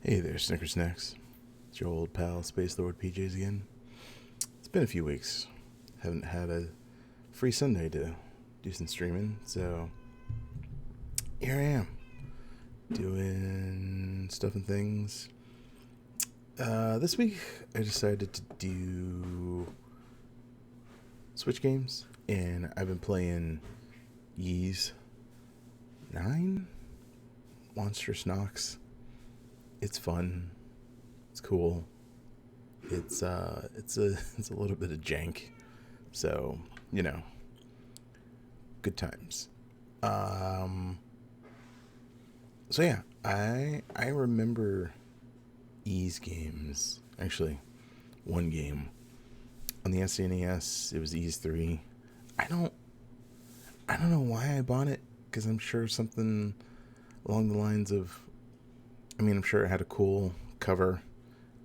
Hey there, Snicker Snacks. It's your old pal, Space Lord PJs again. It's been a few weeks. Haven't had a free Sunday to do some streaming, so here I am, doing stuff and things. This week, I decided to do Switch games, and I've been playing Ys 9? Monstrous Knocks. It's fun. It's cool. It's a little bit of jank. So, good times. So yeah, I remember Ys games. Actually, one game on the SNES. It was Ys 3. I don't know why I bought it, because I'm sure something along the lines of, I'm sure it had a cool cover,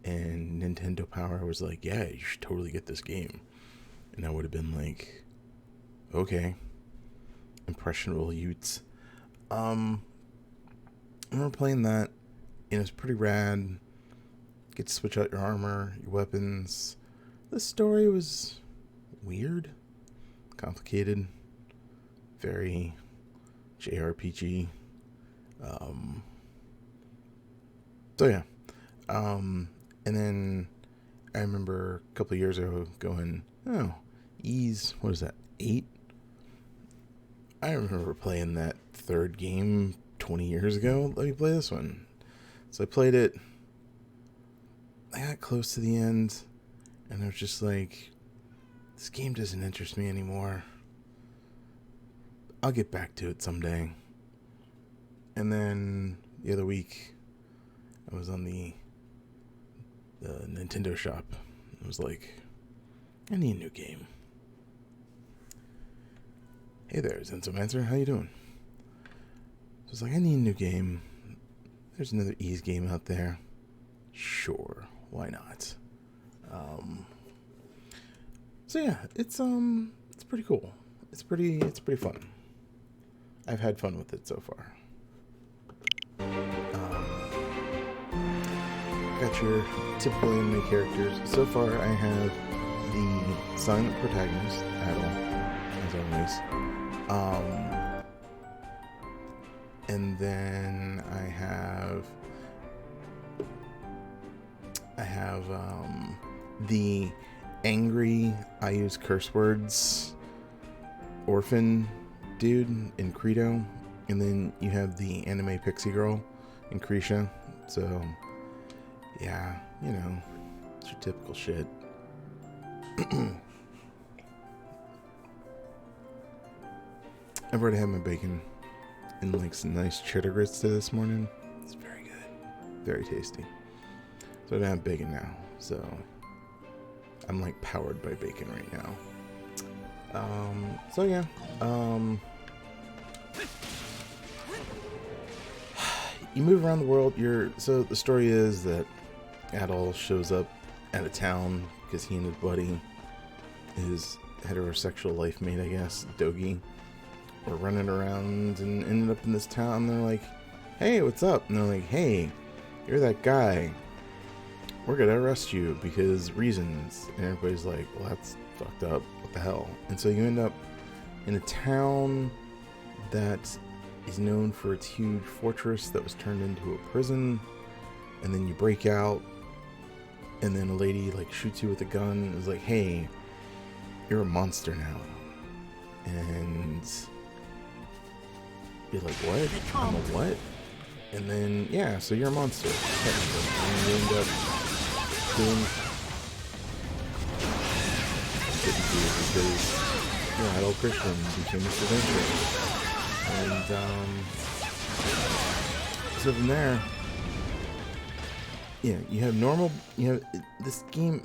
and Nintendo Power was like, yeah, you should totally get this game. And I would have been like, okay. Impressionable Youts. I remember playing that, and it was pretty rad. Get to switch out your armor, your weapons. The story was weird, complicated, very JRPG. So yeah. And then I remember a couple of years ago going, oh, Ys, what is that, 8? I remember playing that third game 20 years ago. Let me play this one. So I played it. I got close to the end, and I was just like, this game doesn't interest me anymore. I'll get back to it someday. And then the other week, I was on the Nintendo shop. I was like, I need a new game. Hey there, Zensomancer, how you doing? So I was like, I need a new game. There's another Ys game out there. Sure, why not? So yeah, it's pretty cool. It's pretty fun. I've had fun with it so far. Got your typical anime characters. So far, I have the silent protagonist, Adol, as always. And then I have the angry, I use curse words, orphan dude in Credo, and then you have the anime pixie girl in Krisha. So yeah, it's your typical shit. I've already had my bacon and like some nice cheddar grits this morning. It's very good, very tasty. So I don't have bacon now, so I'm like powered by bacon right now. So yeah, you move around the world. So the story is that Adol shows up at a town because he and his buddy, his heterosexual life mate, I guess, Dogi, were running around and ended up in this town. They're like, hey, what's up? And they're like, hey, you're that guy. We're gonna arrest you because reasons. And everybody's like, well, that's fucked up. What the hell? And so you end up in a town that is known for its huge fortress that was turned into a prison. And then you break out, and then a lady like shoots you with a gun and is like, hey, you're a monster now. And you're like, what? I'm a what? And then, yeah, so you're a monster. And you end up doing because you're an adult Christian became this adventure. And so from there, yeah, you have this game.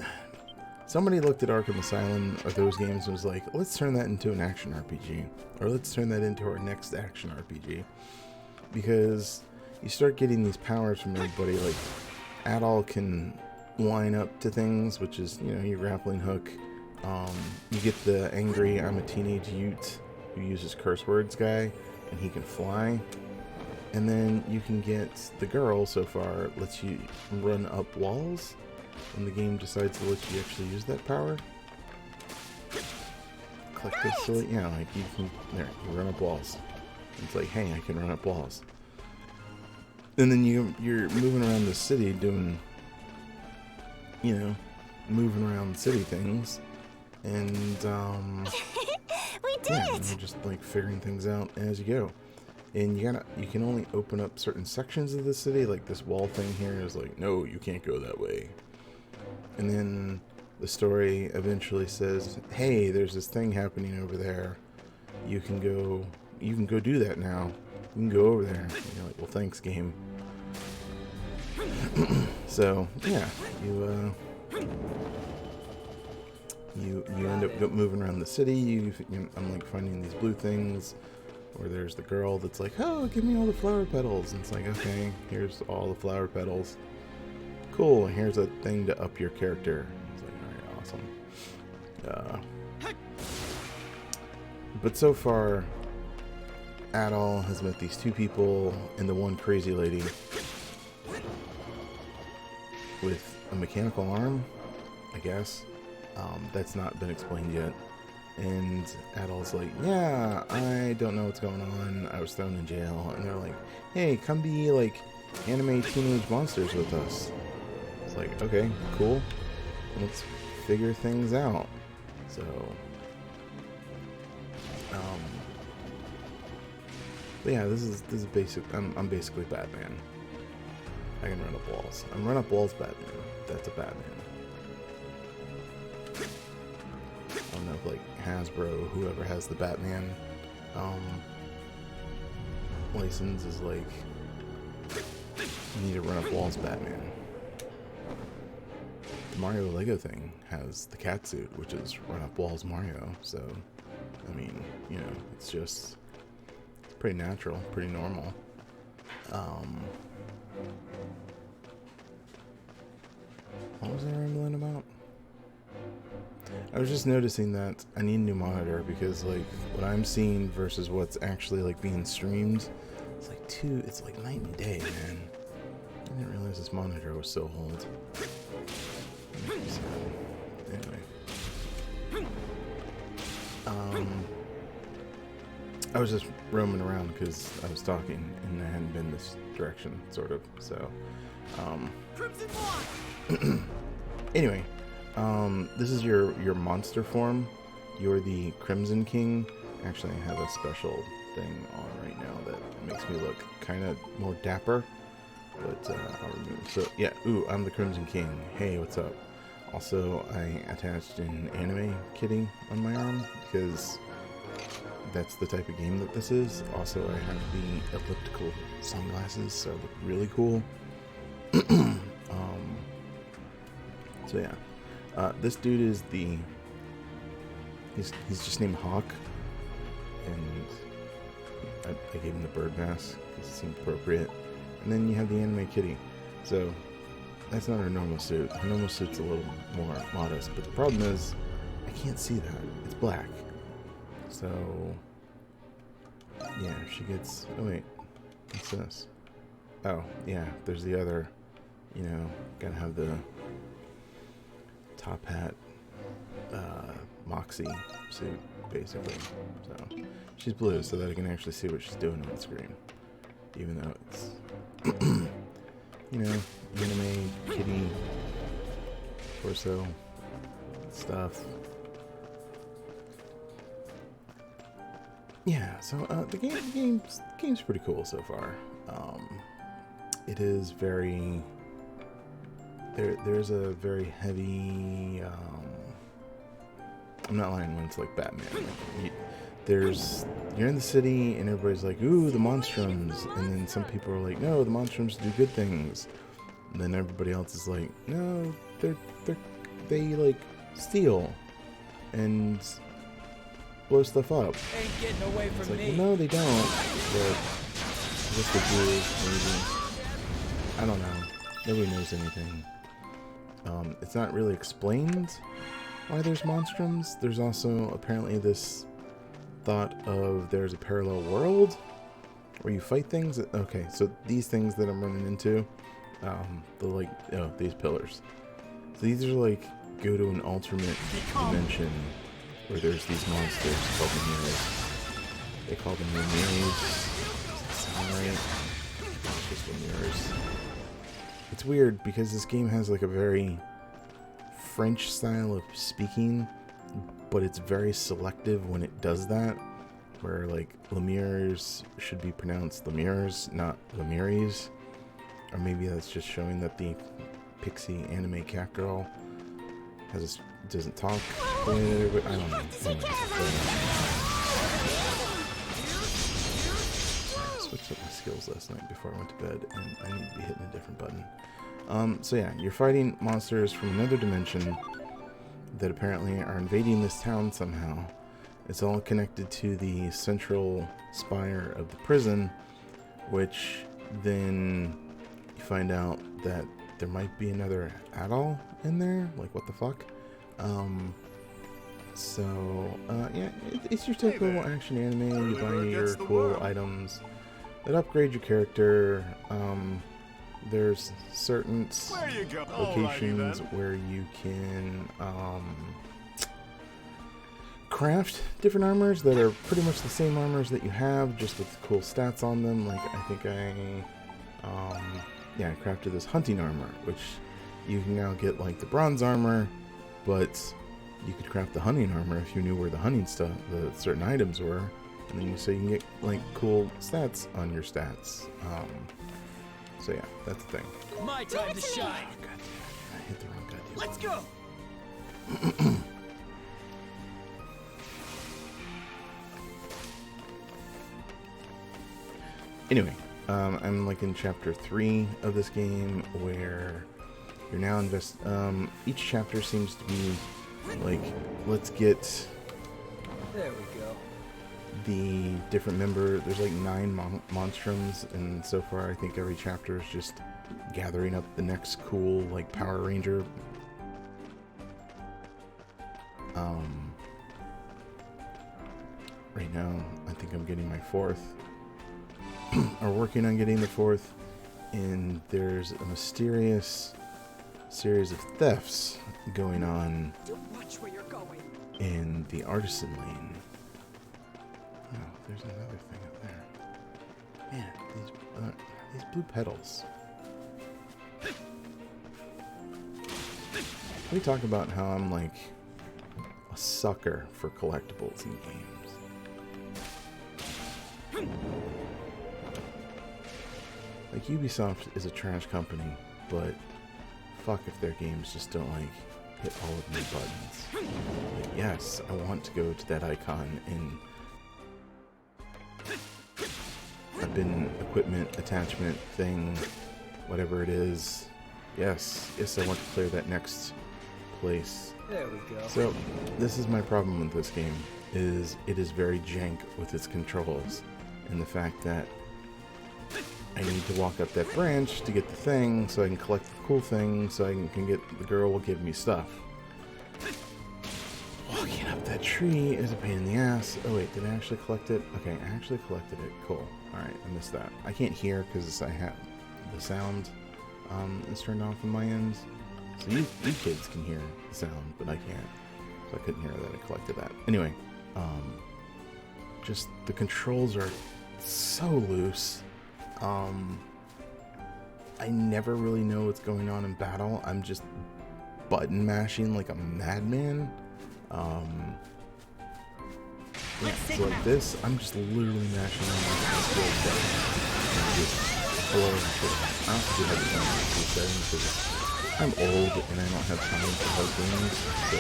Somebody looked at Arkham Asylum or those games and was like, let's turn that into an action RPG, or let's turn that into our next action RPG, because you start getting these powers from everybody. Like Adol can line up to things, which is your grappling hook. You get the angry I'm a teenage Youts who uses curse words guy, and he can fly. And then you can get the girl so far lets you run up walls when the game decides to let you actually use that power. Click this so yeah, like you can there, you run up walls. It's like, hey, I can run up walls. And then you're moving around the city doing, you know, moving around city things. And We did yeah, it! you're just like figuring things out as you go. And you can only open up certain sections of the city. Like this wall thing here is like, no, you can't go that way. And then the story eventually says, hey, there's this thing happening over there. You can go do that now. You can go over there. And you're like, well, thanks, game. So yeah, you end up moving around the city. I'm like finding these blue things. Or there's the girl that's like, oh, give me all the flower petals. And it's like, okay, here's all the flower petals. Cool, and here's a thing to up your character. It's like, alright, awesome. But so far, Adol has met these two people and the one crazy lady with a mechanical arm, I guess. That's not been explained yet. And Adol's like, yeah, I don't know what's going on. I was thrown in jail. And they're like, hey, come be like anime teenage monsters with us. It's like, okay, cool. Let's figure things out. So, but yeah, this is basic. I'm basically Batman. I can run up walls. I'm run up walls Batman. That's a Batman. I don't know if like Hasbro, whoever has the Batman license is like, you need to run up walls Batman. The Mario Lego thing has the cat suit, which is run up walls Mario. So, I mean, you know, it's just pretty natural, pretty normal. What was I rambling about? I was just noticing that I need a new monitor because like what I'm seeing versus what's actually like being streamed, it's like night and day, man. I didn't realize this monitor was so old. So, anyway. I was just roaming around because I was talking and I hadn't been this direction, sort of. So, anyway, this is your monster form. You're the Crimson King. Actually, I have a special thing on right now that makes me look kind of more dapper. But I'll remove. So yeah, ooh, I'm the Crimson King. Hey, what's up? Also, I attached an anime kitty on my arm because that's the type of game that this is. Also, I have the elliptical sunglasses, so I look really cool. So yeah, this dude is he's just named Hawk, and I gave him the bird mask because it seemed appropriate. And then you have the anime kitty. So that's not her normal suit. Her normal suit's a little more modest, but the problem is I can't see that. It's black. So yeah, she gets. Oh wait, what's this? Oh yeah, there's the other. You know, gotta have the top hat, Moxie suit, basically. So she's blue, so that I can actually see what she's doing on the screen, even though it's you know, anime kitty torso stuff. Yeah, so the game's pretty cool so far. It is very there's a very heavy I'm not lying when it's like Batman. Like, you're in the city and everybody's like, ooh, the Monstrums, and then some people are like, no, the Monstrums do good things, and then everybody else is like, no, they like steal and blow stuff up. Ain't getting away from It's like, me. well, no, they don't. But I guess they do, maybe. I don't know. Nobody knows anything. It's not really explained why there's monstrums. There's also apparently this thought of there's a parallel world where you fight things. Okay, so these things that I'm running into, these pillars. So these are like, go to an alternate dimension where there's these monsters called Lemures. They call them Lemures. Does that sound right? It's just Lemures. It's weird because this game has like a very French style of speaking, but it's very selective when it does that. Where like Lemures should be pronounced Lemures, not Lemires. Or maybe that's just showing that the pixie anime cat girl doesn't talk the way that everybody. I don't know. Anyways, I switched up my skills last night before I went to bed, and I need to be hitting a different button. So yeah, you're fighting monsters from another dimension that apparently are invading this town somehow. It's all connected to the central spire of the prison, which then you find out that there might be another atoll in there. Like, what the fuck? Yeah, it's your typical action anime. You buy your cool items that upgrade your character. There's certain locations where you can craft different armors that are pretty much the same armors that you have, just with cool stats on them. Like, I think I crafted this hunting armor, which you can now get like the bronze armor, but you could craft the hunting armor if you knew where the hunting stuff, the certain items were, and then you can get like cool stats on your stats. So yeah, that's the thing. My time to shine. Oh, God, I hit the wrong goddamn. Let's go. Anyway, I'm like in chapter 3 of this game, where you're now each chapter seems to be like, let's get There we go. the different there's like 9 monstrums, and so far I think every chapter is just gathering up the next cool like Power Ranger. Right now I think I'm getting my 4th or working on getting the 4th, and there's a mysterious series of thefts going on Watch where you're going. in the artisan lane. Oh, there's another thing up there. Man, these blue petals. We talk about how I'm like a sucker for collectibles in games. Like, Ubisoft is a trash company, but fuck if their games just don't like hit all of my buttons. Like, yes, I want to go to that icon in a bin equipment attachment thing, whatever it is. Yes, I want to clear that next place. There we go. So, this is my problem with this game, is it is very jank with its controls, and the fact that I need to walk up that branch to get the thing, so I can collect the cool thing, so I can get, the girl will give me stuff. Walking up that tree is a pain in the ass. Oh wait, did I actually collect it? Okay, I actually collected it. Cool. Alright, I missed that. I can't hear because I have the sound is turned off on my end. So you kids can hear the sound, but I can't. So I couldn't hear that I collected that. Anyway, just the controls are so loose. I never really know what's going on in battle. I'm just button mashing like a madman. Yeah, so like this, I'm just literally mashing on my skill button. I don't have to have it on the settings because I'm old and I don't have time for hard games, so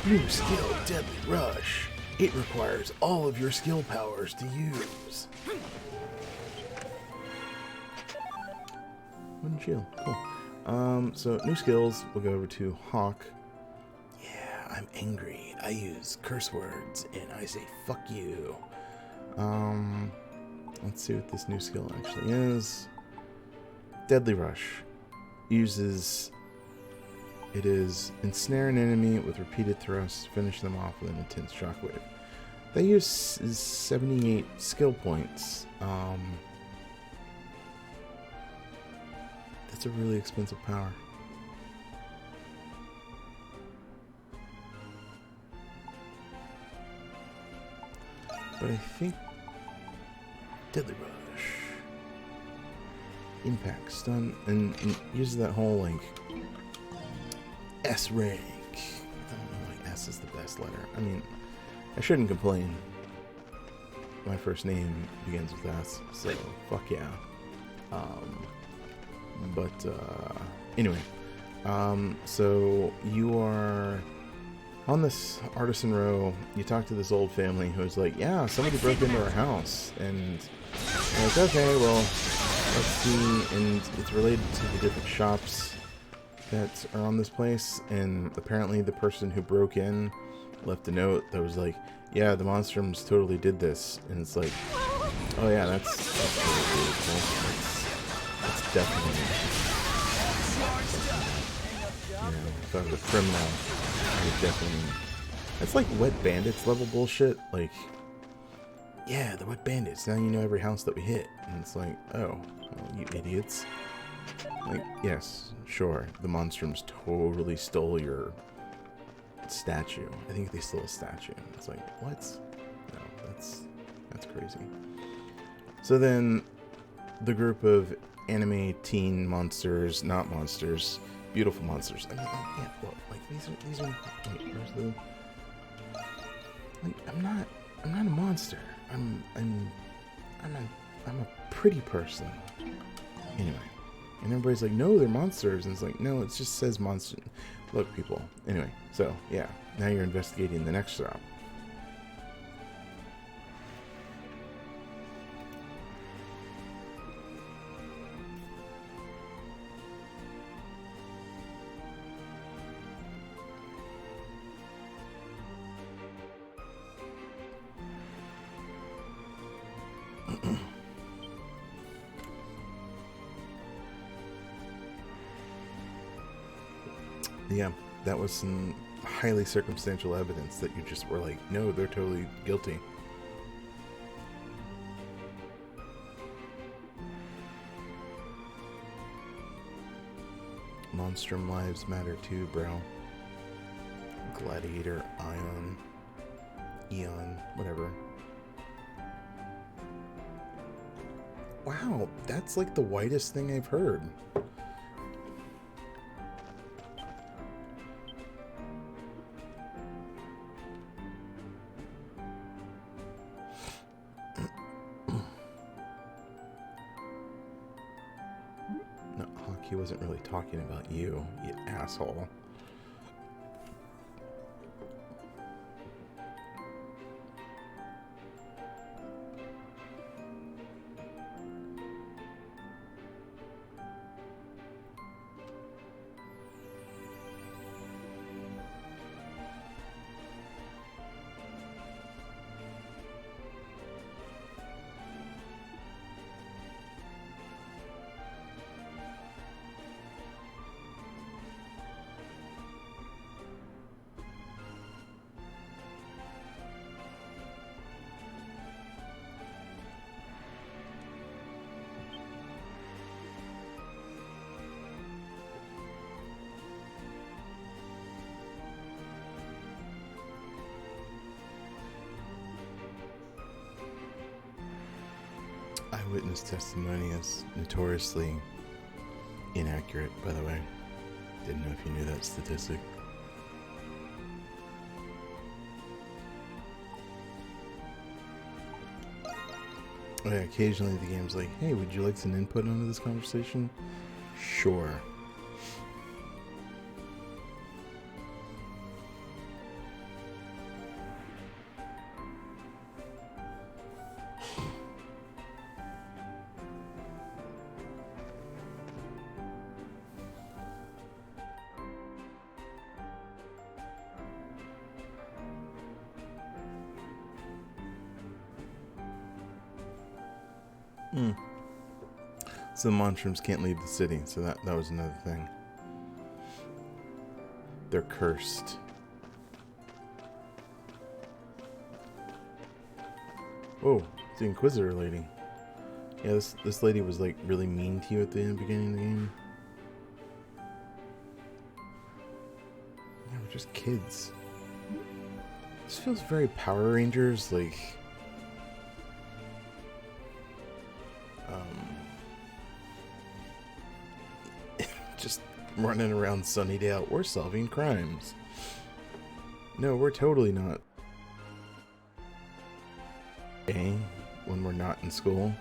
obligations. New skill, Deadly Rush. It requires all of your skill powers to use. Wooden shield, cool. So new skills, we'll go over to Hawk. Yeah, I'm angry. I use curse words and I say fuck you. Let's see what this new skill actually is. Deadly Rush. It is ensnare an enemy with repeated thrusts, finish them off with an intense shockwave. They use 78 skill points. That's a really expensive power. But I think Deadly Rush, Impact, Stun, and uses that whole like S rank. I don't know why S is the best letter. I mean, I shouldn't complain. My first name begins with S, so fuck yeah. Anyway, so you are on this artisan row. You talk to this old family who's like, yeah, somebody broke into our house, and you're like, okay, well, let's see. And it's related to the different shops that are on this place, and apparently the person who broke in left a note that was like, yeah, the Monstrums totally did this. And it's like, oh yeah, that's really cool. That's definitely, if I was a criminal, I would definitely, that's like Wet Bandits level bullshit. Like, yeah, the Wet Bandits, now you know every house that we hit. And it's like, oh, well, you idiots. Like, yes, sure, the Monstrums totally stole your statue. I think they stole a statue. It's like, what? No, that's crazy. So then, the group of anime teen monsters, not monsters, beautiful monsters. I mean, yeah, well, like these are. Wait, where's the? Like, I'm not a monster. I'm a pretty person. Anyway. And everybody's like, no, they're monsters. And it's like, no, it just says monster. Look, people. Anyway, so, yeah. Now you're investigating the next shop. Yeah, that was some highly circumstantial evidence that you just were like, no, they're totally guilty. Monstrum lives matter too, bro. Gladiator, Ion, Eon, whatever. Wow, that's like the whitest thing I've heard. He wasn't really talking about you, you asshole. Eyewitness testimony is notoriously inaccurate, by the way. Didn't know if you knew that statistic. Oh yeah, occasionally the game's like, hey, would you like some input onto this conversation? Sure. So the Monstrums can't leave the city, so that was another thing. They're cursed. Oh, it's the Inquisitor lady. Yeah, this lady was like really mean to you at the beginning of the game. Yeah, we're just kids. This feels very Power Rangers, like just running around Sunnydale. We're solving crimes. No, we're totally not. Okay, when we're not in school.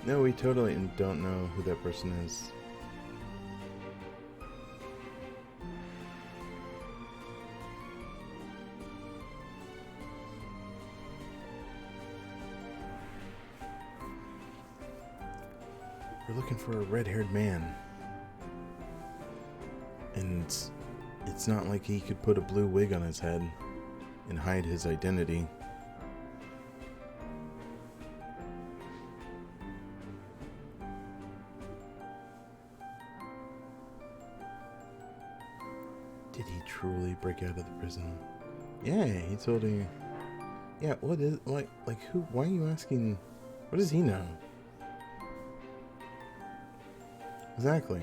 No, we totally don't know who that person is. We're looking for a red-haired man. And it's not like he could put a blue wig on his head and hide his identity. Did he truly break out of the prison? Yeah, he told me. Yeah, what is like who? Why are you asking? What does he know? Exactly.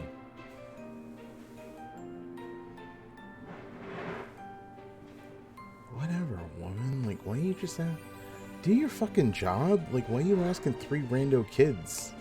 Whatever, woman. Like, why you just do your fucking job? Like, why are you asking 3 rando kids?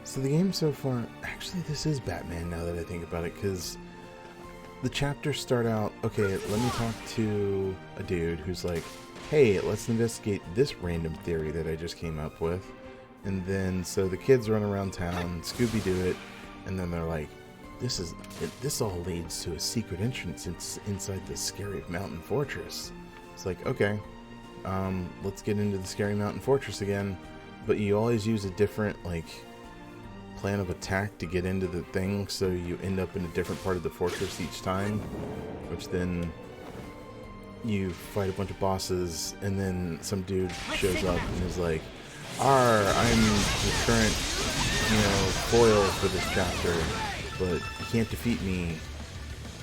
So the game so far, actually this is Batman now that I think about it, because the chapters start out, okay, let me talk to a dude who's like, hey, let's investigate this random theory that I just came up with. And then, so the kids run around town, Scooby-Doo it, and then they're like, this all leads to a secret entrance inside the Scary Mountain Fortress. It's like, okay, let's get into the Scary Mountain Fortress again, but you always use a different, like, plan of attack to get into the thing, so you end up in a different part of the fortress each time, which then you fight a bunch of bosses, and then some dude shows up and is like, I'm the current, foil for this chapter, but you can't defeat me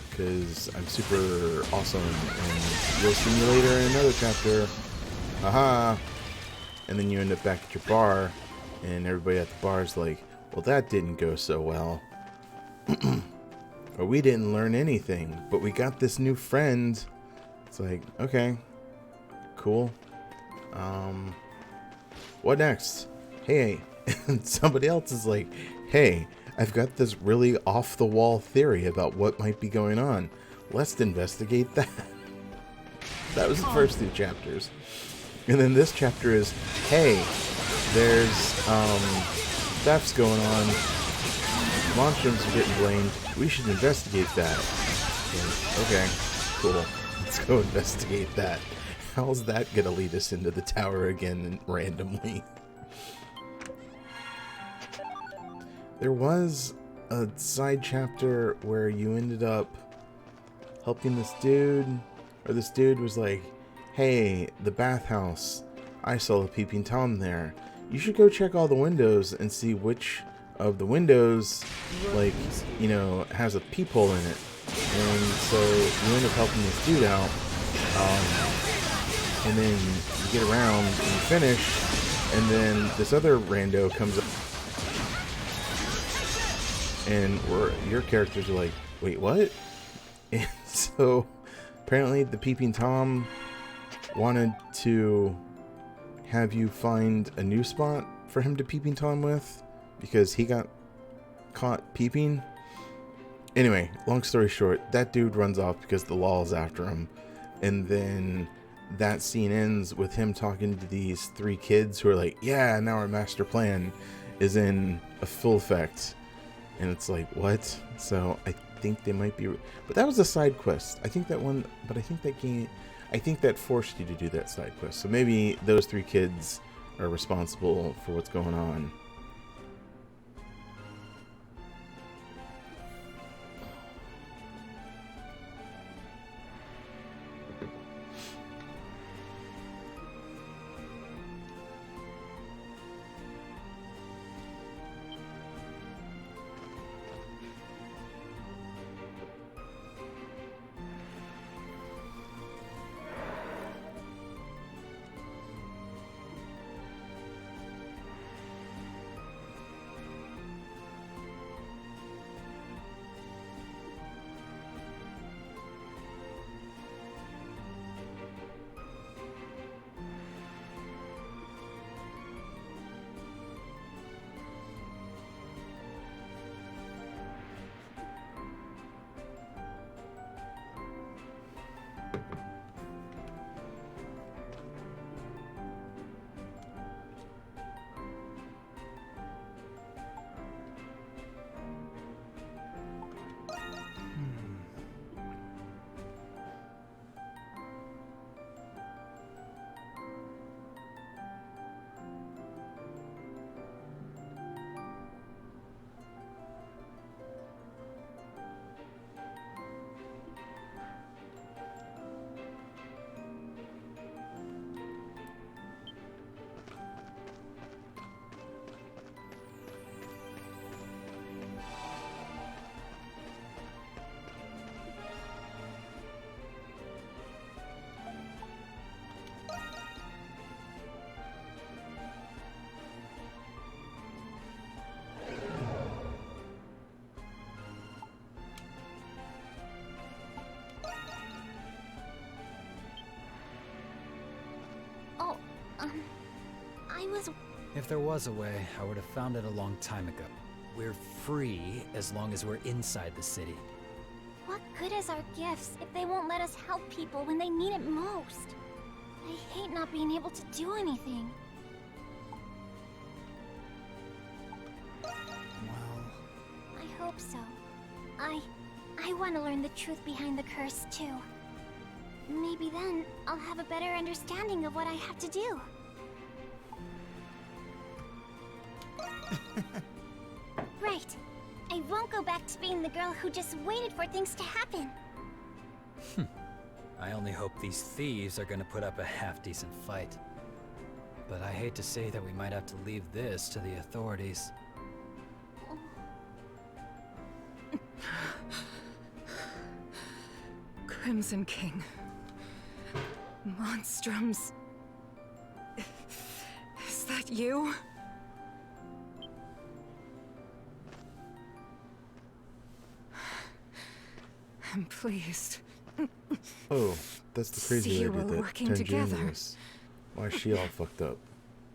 because I'm super awesome, and you'll see me later in another chapter. Haha. And then you end up back at your bar, and everybody at the bar is like, well, that didn't go so well. Or we didn't learn anything, but we got this new friend. It's like, okay, cool. What next? Hey, and somebody else is like, hey, I've got this really off-the-wall theory about what might be going on. Let's investigate that. That was the first 2 chapters. And then this chapter is, hey, there's, thefts going on. Monsters are getting blamed. We should investigate that. So, okay, cool. Let's go investigate that. How's that gonna lead us into the tower again randomly? There was a side chapter where you ended up helping this dude, or this dude was like, hey, the bathhouse, I saw a peeping Tom there. You should go check all the windows and see which of the windows, like, has a peephole in it. And so you end up helping this dude out, and then you get around and you finish, and then this other rando comes up, and your characters are like, wait, what? And so apparently the peeping Tom wanted to have you find a new spot for him to peeping Tom with, because he got caught peeping. Anyway, long story short, that dude runs off because the law is after him, and then that scene ends with him talking to these three kids who are like, yeah, now our master plan is in a full effect. And it's like, what? So I think they might be, but that was a side quest. I think that one, but I think that game, I think that forced you to do that side quest. So maybe those three kids are responsible for what's going on. Oh, I was... If there was a way, I would have found it a long time ago. We're free as long as we're inside the city. What good is our gifts if they won't let us help people when they need it most? I hate not being able to do anything. Well... I hope so. I want to learn the truth behind the curse, too. Maybe then I'll have a better understanding of what I have to do. Right. I won't go back to being the girl who just waited for things to happen. I only hope these thieves are gonna put up a half-decent fight. But I hate to say that we might have to leave this to the authorities. Crimson King. Monstrums. Is that you? I'm pleased. Oh, that's the crazy See you lady all that working Tenjin together. was. Why is she all fucked up?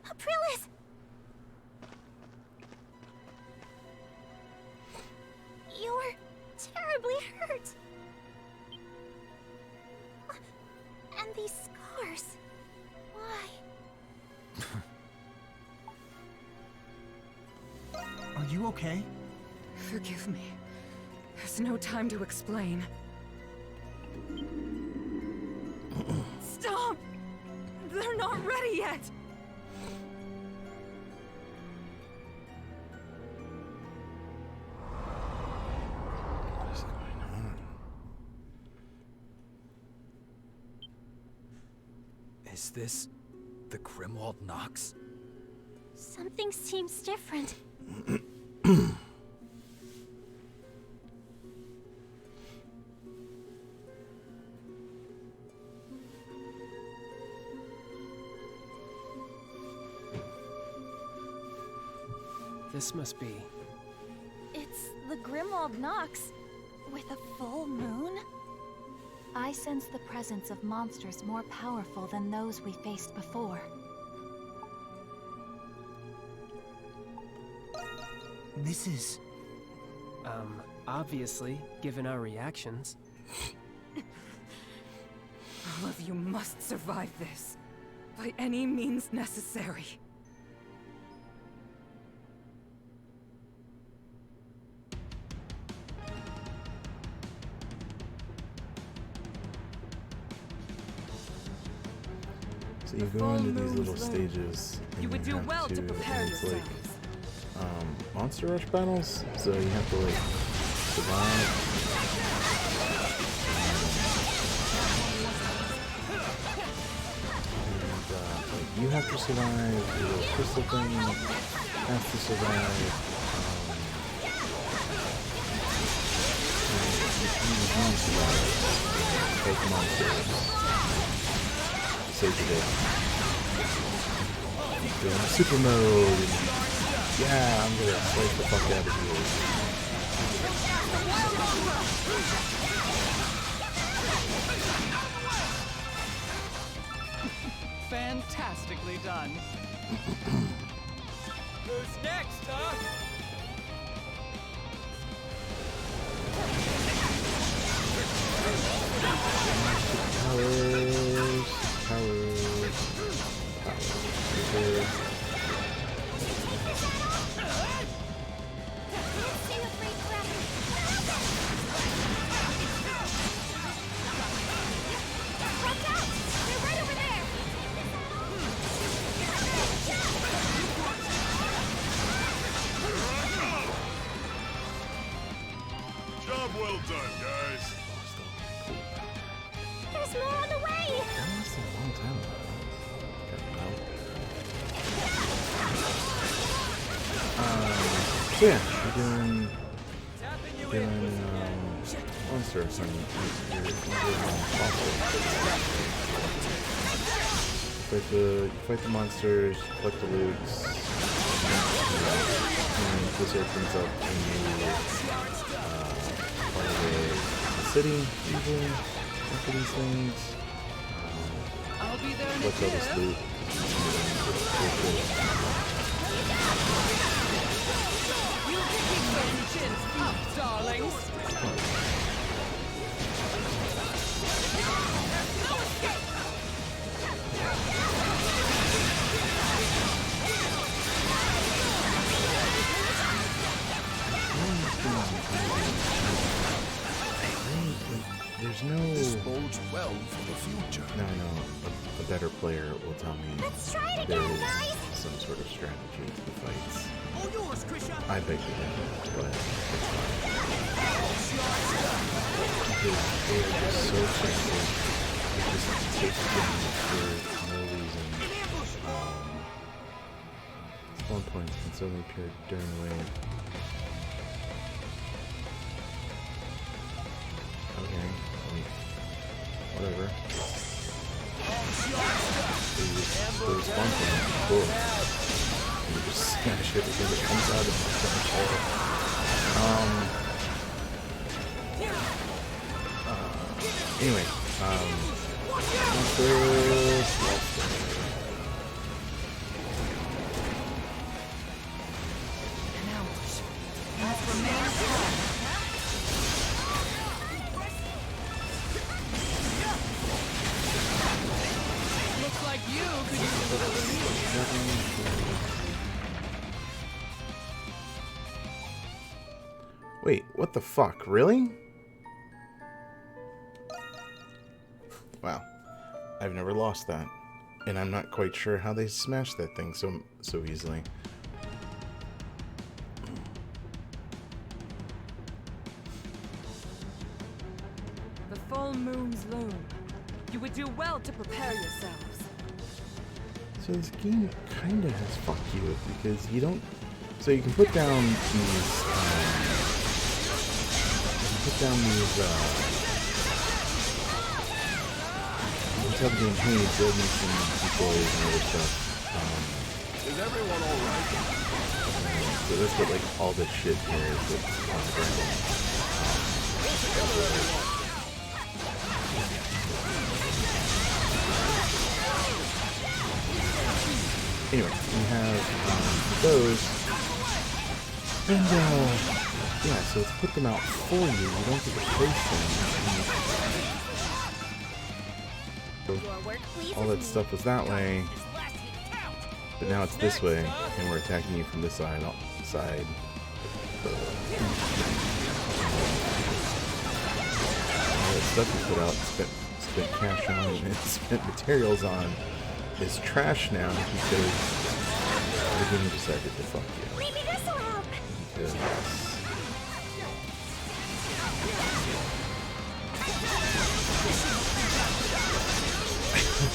Aprilis! You're terribly hurt. And these scars. Why? Are you okay? Forgive me. There's no time to explain. Stop! They're not ready yet! What is going on? Is this the Grimwald Nox? Something seems different. This must be... It's the Grimwald Nox with a full moon? I sense the presence of monsters more powerful than those we faced before. This is... obviously, given our reactions. All of of you must survive this. By any means necessary. So you go into these little stages, and you would do have well to prepare and it's like yourselves. monster rush battles. So you have to like survive. And like you have to survive. The little crystal thing has to survive. And you can survive. Like monsters. Save the day. Doing super mode. And yeah, I'm gonna slice the fuck out of you. Fantastically done. Who's next, huh? Powers. Stay afraid forever. Watch out! They're right over there! Job well done, guys. There's more on the way! That was a long time ago. So yeah, we're doing monsters and you're you fight the monsters, collect the loots, and this opens up a new part of the city usually after these things. I'll be there in a Collect all this jiff. loot. You can keep those chins up, darlings. There's no. This bodes well for the future. No, a better player will tell me Let's try it there again, is guys! some sort of strategy to the fights. All yours, Krisha. I beg to differ, but it's fine. Because they are just so effective. They just take damage for no reason. Spawn points can suddenly appear during the wave. Okay, like, whatever. Those spawn points, cool. You just smash it because it comes out of the hole. Anyway, monsters. Looks like you could use a little relief. Wait, what the fuck? Really? Wow. I've never lost that. And I'm not quite sure how they smashed that thing so easily. The full moon's loom. You would do well to prepare yourselves. So this game kind of has fucked you because you don't. So you can put down these. You can tell the game, hey, build me some employees and other stuff. Is everyone alright? So that's what like all this shit here is. Anyway, we have those, and yeah, so let's put them out for you. You don't get to place them. all that stuff was that way, but now it's this way, and we're attacking you from this side. All that stuff you put out, spent cash on, and spent materials on, is trash now because the game decided to fuck you. Maybe this will help. Because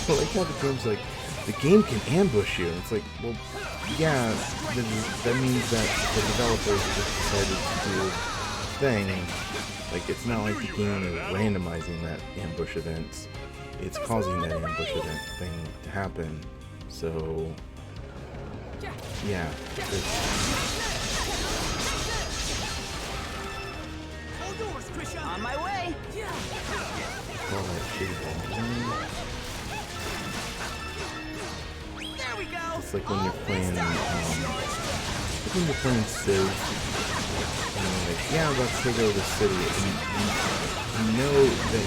I like how the game's like, the game can ambush you. And it's like, well, yeah, that means that the developers just decided to do a thing. Like, it's not like the game is randomizing that ambush event. It's causing that ambush event thing to happen. So, yeah. On my way. All that shitty ball. There we go. It's like when you're playing, Civ, and you're like, yeah, let's take over the city, and you know that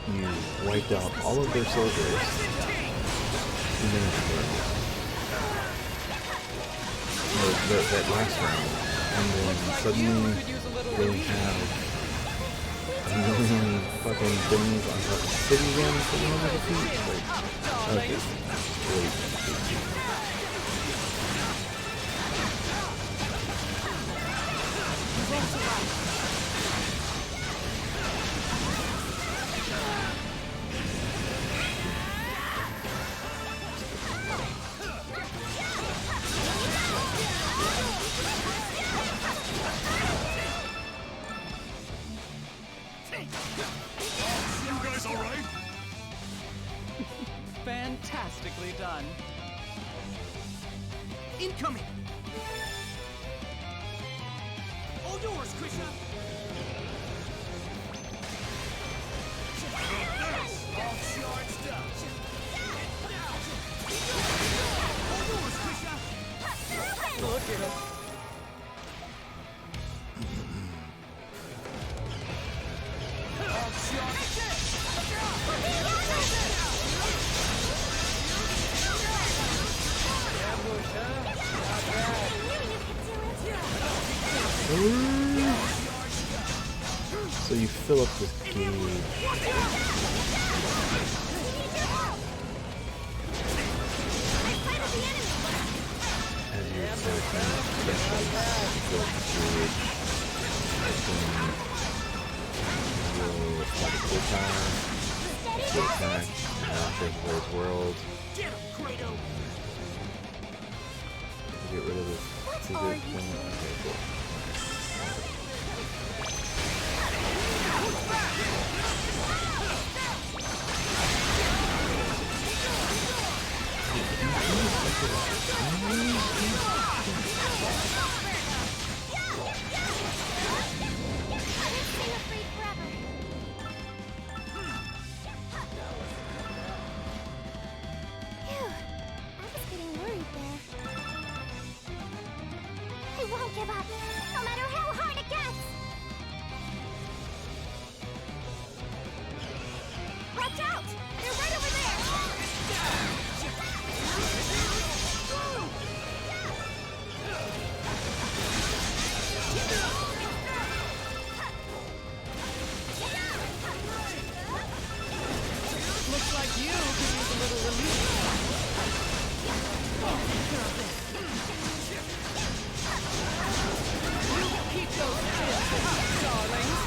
you wiped out all of their soldiers 2 minutes ago, or that last round, and then suddenly they have a million fucking things on top of the city again for the end of the defeat. Like, okay, wait. You guys alright? Fantastically done. Incoming! All yours, Krisha! All charged up! All yours, Krisha! Look at him. All charged So you fill up this gauge. As you're attacking specials, you fill up the gauge. Then you'll apply the full power to attack Everywhere's World. Get rid of this secret thing. Okay, cool. Give up, no matter how hard it gets! Watch out! They're right over there! Looks like you could use a little relief. Keep those fists up, darlings.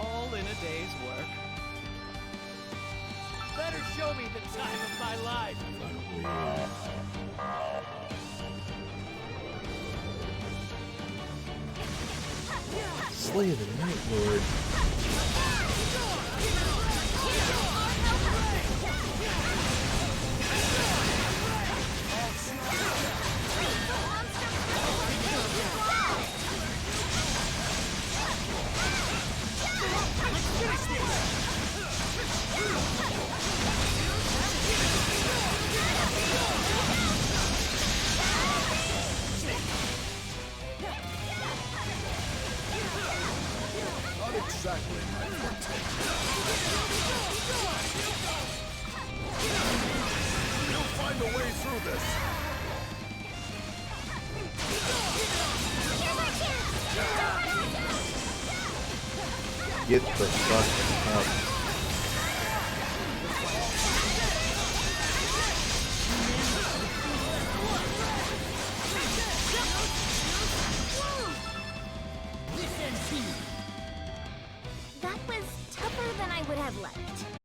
All in a day's work. Better show me the time of my life. Slay the Night Lord. exactly my forte. You'll find a way through this. Get the fuck up. That was tougher than I would have liked.